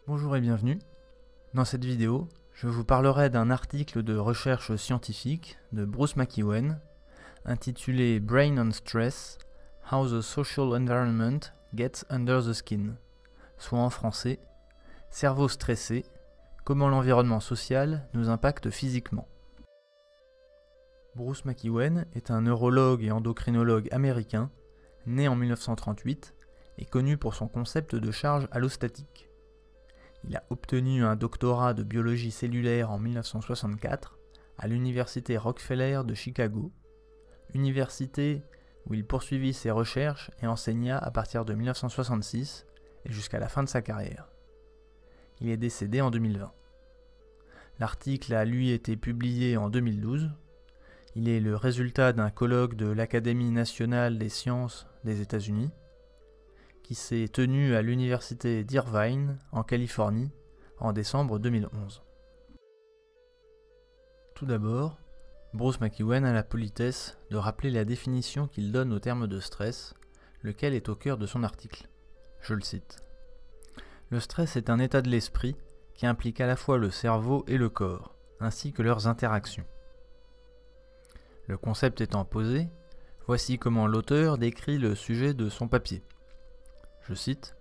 Bonjour et bienvenue. Dans cette vidéo, je vous parlerai d'un article de recherche scientifique de Bruce McEwen intitulé Brain on Stress: How the Social Environment Gets Under the Skin, soit en français Cerveau stressé, comment l'environnement social nous impacte physiquement. Bruce McEwen est un neurologue et endocrinologue américain, né en 1938 et connu pour son concept de charge allostatique. Il a obtenu un doctorat de biologie cellulaire en 1964 à l'université Rockefeller de Chicago, université où il poursuivit ses recherches et enseigna à partir de 1966 et jusqu'à la fin de sa carrière. Il est décédé en 2020. L'article a lui été publié en 2012. Il est le résultat d'un colloque de l'Académie nationale des sciences des États-Unis qui s'est tenu à l'université d'Irvine, en Californie, en décembre 2011. Tout d'abord, Bruce McEwen a la politesse de rappeler la définition qu'il donne au terme de stress, lequel est au cœur de son article. Je le cite. Le stress est un état de l'esprit qui implique à la fois le cerveau et le corps, ainsi que leurs interactions. Le concept étant posé, voici comment l'auteur décrit le sujet de son papier. Je cite: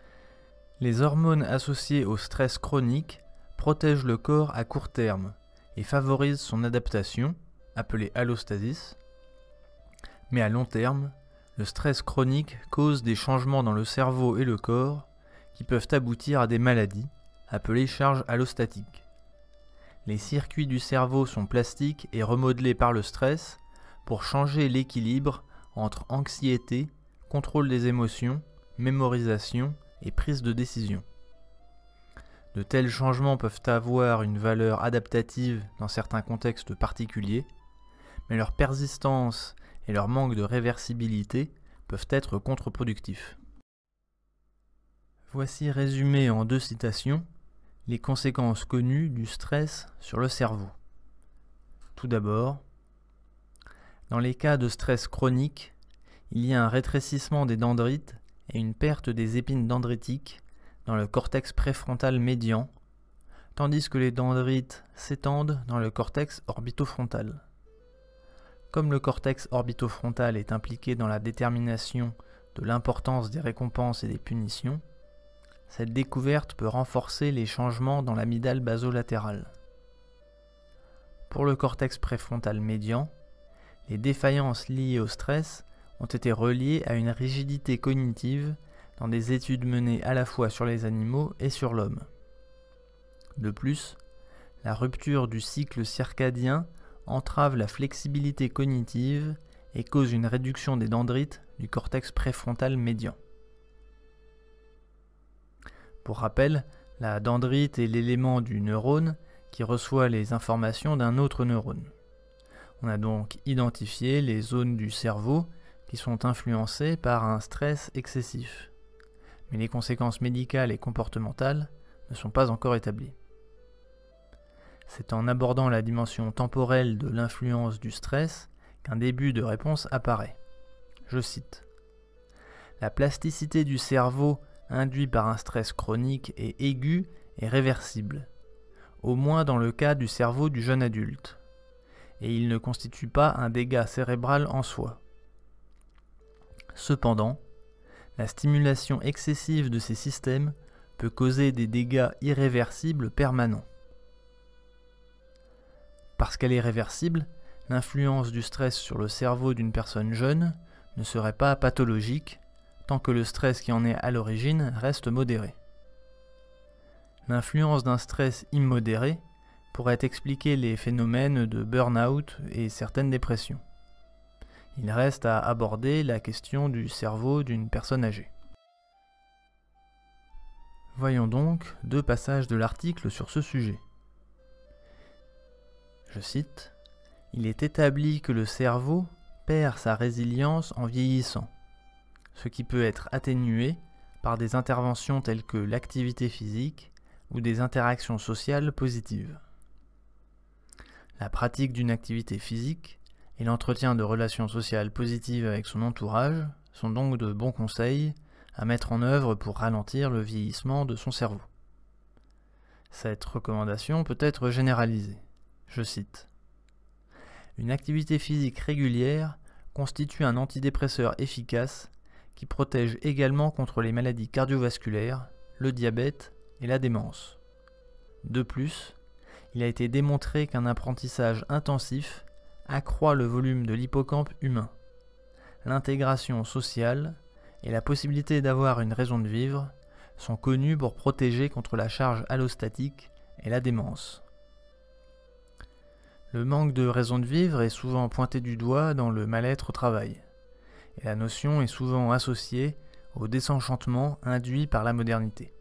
« Les hormones associées au stress chronique protègent le corps à court terme et favorisent son adaptation, appelée allostasis. Mais à long terme, le stress chronique cause des changements dans le cerveau et le corps qui peuvent aboutir à des maladies, appelées charges allostatiques. Les circuits du cerveau sont plastiques et remodelés par le stress pour changer l'équilibre entre anxiété, contrôle des émotions, mémorisation et prise de décision. De tels changements peuvent avoir une valeur adaptative dans certains contextes particuliers, mais leur persistance et leur manque de réversibilité peuvent être contre-productifs. » Voici résumé en 2 citations les conséquences connues du stress sur le cerveau. Tout d'abord, dans les cas de stress chronique, il y a un rétrécissement des dendrites et une perte des épines dendritiques dans le cortex préfrontal médian, tandis que les dendrites s'étendent dans le cortex orbitofrontal. Comme le cortex orbitofrontal est impliqué dans la détermination de l'importance des récompenses et des punitions, cette découverte peut renforcer les changements dans l'amygdale basolatérale. Pour le cortex préfrontal médian, les défaillances liées au stress ont été reliées à une rigidité cognitive dans des études menées à la fois sur les animaux et sur l'homme. De plus, la rupture du cycle circadien entrave la flexibilité cognitive et cause une réduction des dendrites du cortex préfrontal médian. Pour rappel, la dendrite est l'élément du neurone qui reçoit les informations d'un autre neurone. On a donc identifié les zones du cerveau qui sont influencées par un stress excessif. Mais les conséquences médicales et comportementales ne sont pas encore établies. C'est en abordant la dimension temporelle de l'influence du stress qu'un début de réponse apparaît. Je cite: « La plasticité du cerveau induit par un stress chronique et aigu est réversible, au moins dans le cas du cerveau du jeune adulte, et il ne constitue pas un dégât cérébral en soi. Cependant, la stimulation excessive de ces systèmes peut causer des dégâts irréversibles permanents. Parce qu'elle est réversible, l'influence du stress sur le cerveau d'une personne jeune ne serait pas pathologique tant que le stress qui en est à l'origine reste modéré. L'influence d'un stress immodéré pourrait expliquer les phénomènes de burn-out et certaines dépressions. Il reste à aborder la question du cerveau d'une personne âgée. Voyons donc 2 passages de l'article sur ce sujet. Je cite: « Il est établi que le cerveau perd sa résilience en vieillissant, ce qui peut être atténué par des interventions telles que l'activité physique ou des interactions sociales positives. La pratique d'une activité physique et l'entretien de relations sociales positives avec son entourage sont donc de bons conseils à mettre en œuvre pour ralentir le vieillissement de son cerveau. » Cette recommandation peut être généralisée. Je cite. Une activité physique régulière constitue un antidépresseur efficace qui protège également contre les maladies cardiovasculaires, le diabète et la démence. De plus, il a été démontré qu'un apprentissage intensif accroît le volume de l'hippocampe humain. L'intégration sociale et la possibilité d'avoir une raison de vivre sont connus pour protéger contre la charge allostatique et la démence. Le manque de raison de vivre est souvent pointé du doigt dans le mal-être au travail, et la notion est souvent associée au désenchantement induit par la modernité.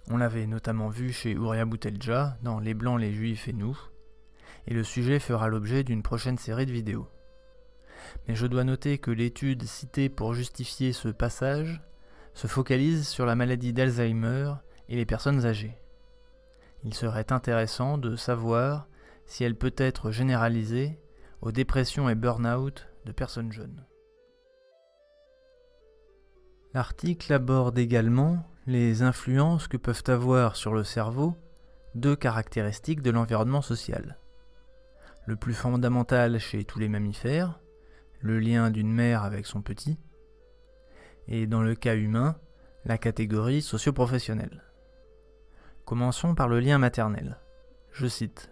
On l'avait notamment vu chez Houria Boutelja dans Les Blancs, les Juifs et nous, et le sujet fera l'objet d'une prochaine série de vidéos. Mais je dois noter que l'étude citée pour justifier ce passage se focalise sur la maladie d'Alzheimer et les personnes âgées. Il serait intéressant de savoir si elle peut être généralisée aux dépressions et burn-out de personnes jeunes. L'article aborde également les influences que peuvent avoir sur le cerveau deux caractéristiques de l'environnement social. Le plus fondamental chez tous les mammifères, le lien d'une mère avec son petit, et dans le cas humain, la catégorie socio-professionnelle. Commençons par le lien maternel. Je cite.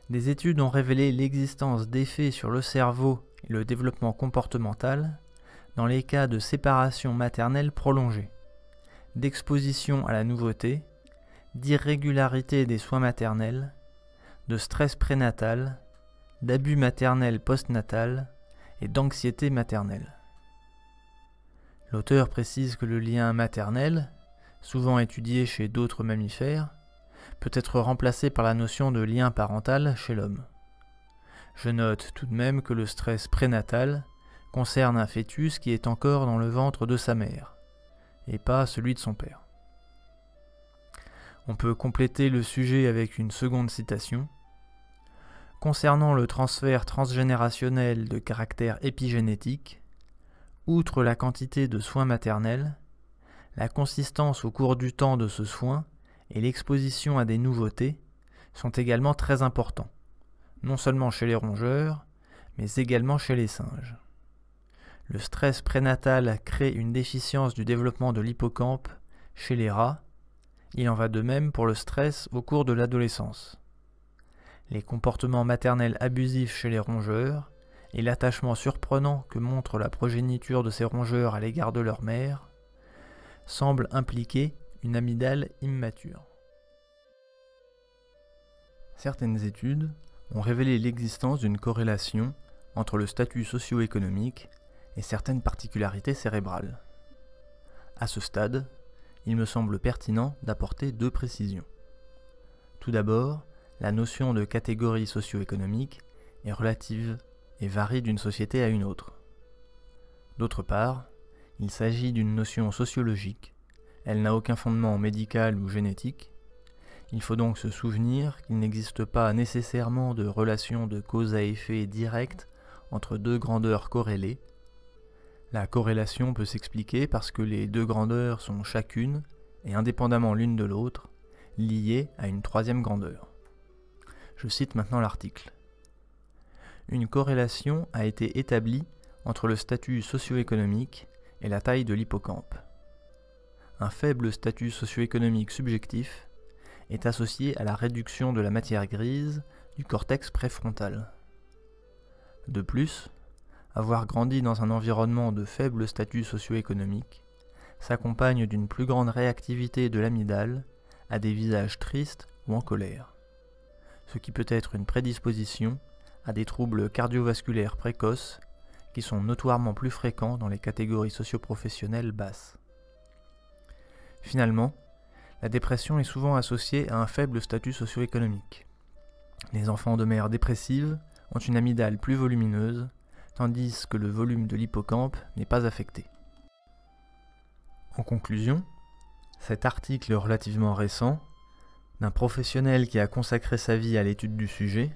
Des études ont révélé l'existence d'effets sur le cerveau et le développement comportemental dans les cas de séparation maternelle prolongée, d'exposition à la nouveauté, d'irrégularité des soins maternels, de stress prénatal, d'abus maternel postnatal et d'anxiété maternelle. L'auteur précise que le lien maternel, souvent étudié chez d'autres mammifères, peut être remplacé par la notion de lien parental chez l'homme. Je note tout de même que le stress prénatal concerne un fœtus qui est encore dans le ventre de sa mère, et pas celui de son père. On peut compléter le sujet avec une seconde citation. Concernant le transfert transgénérationnel de caractère épigénétique, outre la quantité de soins maternels, la consistance au cours du temps de ce soin et l'exposition à des nouveautés sont également très importants, non seulement chez les rongeurs, mais également chez les singes. Le stress prénatal crée une déficience du développement de l'hippocampe chez les rats, il en va de même pour le stress au cours de l'adolescence. Les comportements maternels abusifs chez les rongeurs et l'attachement surprenant que montre la progéniture de ces rongeurs à l'égard de leur mère semblent impliquer une amygdale immature. Certaines études ont révélé l'existence d'une corrélation entre le statut socio-économique et certaines particularités cérébrales. À ce stade, il me semble pertinent d'apporter deux précisions. Tout d'abord, la notion de catégorie socio-économique est relative et varie d'une société à une autre. D'autre part, il s'agit d'une notion sociologique, elle n'a aucun fondement médical ou génétique. Il faut donc se souvenir qu'il n'existe pas nécessairement de relation de cause à effet directe entre deux grandeurs corrélées. La corrélation peut s'expliquer parce que les deux grandeurs sont chacune, et indépendamment l'une de l'autre, liées à une troisième grandeur. Je cite maintenant l'article. Une corrélation a été établie entre le statut socio-économique et la taille de l'hippocampe. Un faible statut socio-économique subjectif est associé à la réduction de la matière grise du cortex préfrontal. De plus, avoir grandi dans un environnement de faible statut socio-économique s'accompagne d'une plus grande réactivité de l'amygdale à des visages tristes ou en colère, ce qui peut être une prédisposition à des troubles cardiovasculaires précoces qui sont notoirement plus fréquents dans les catégories socio-professionnelles basses. Finalement, la dépression est souvent associée à un faible statut socio-économique. Les enfants de mères dépressives ont une amygdale plus volumineuse, tandis que le volume de l'hippocampe n'est pas affecté. En conclusion, cet article relativement récent, d'un professionnel qui a consacré sa vie à l'étude du sujet,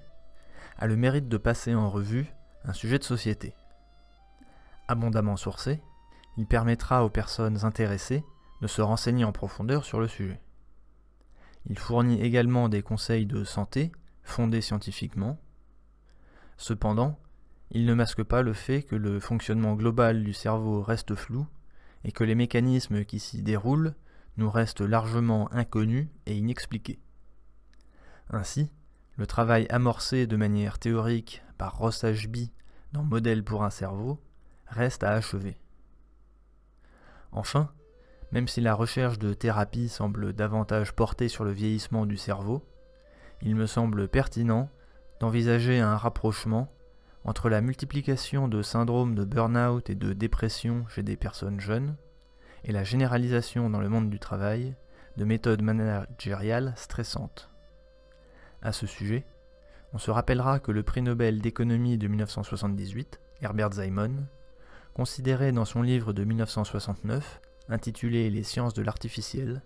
a le mérite de passer en revue un sujet de société. Abondamment sourcé, il permettra aux personnes intéressées de se renseigner en profondeur sur le sujet. Il fournit également des conseils de santé, fondés scientifiquement. Cependant, il ne masque pas le fait que le fonctionnement global du cerveau reste flou et que les mécanismes qui s'y déroulent nous restent largement inconnus et inexpliqués. Ainsi, le travail amorcé de manière théorique par Ross Ashby dans Modèle pour un cerveau reste à achever. Enfin, même si la recherche de thérapie semble davantage portée sur le vieillissement du cerveau, il me semble pertinent d'envisager un rapprochement entre la multiplication de syndromes de burn-out et de dépression chez des personnes jeunes et la généralisation dans le monde du travail de méthodes managériales stressantes. À ce sujet, on se rappellera que le prix Nobel d'économie de 1978, Herbert Simon, considérait dans son livre de 1969, intitulé Les sciences de l'artificiel,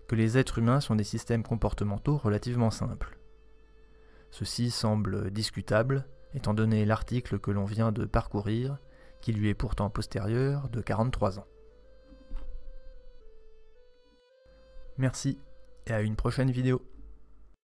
que les êtres humains sont des systèmes comportementaux relativement simples. Ceci semble discutable, étant donné l'article que l'on vient de parcourir, qui lui est pourtant postérieur de 43 ans. Merci et à une prochaine vidéo.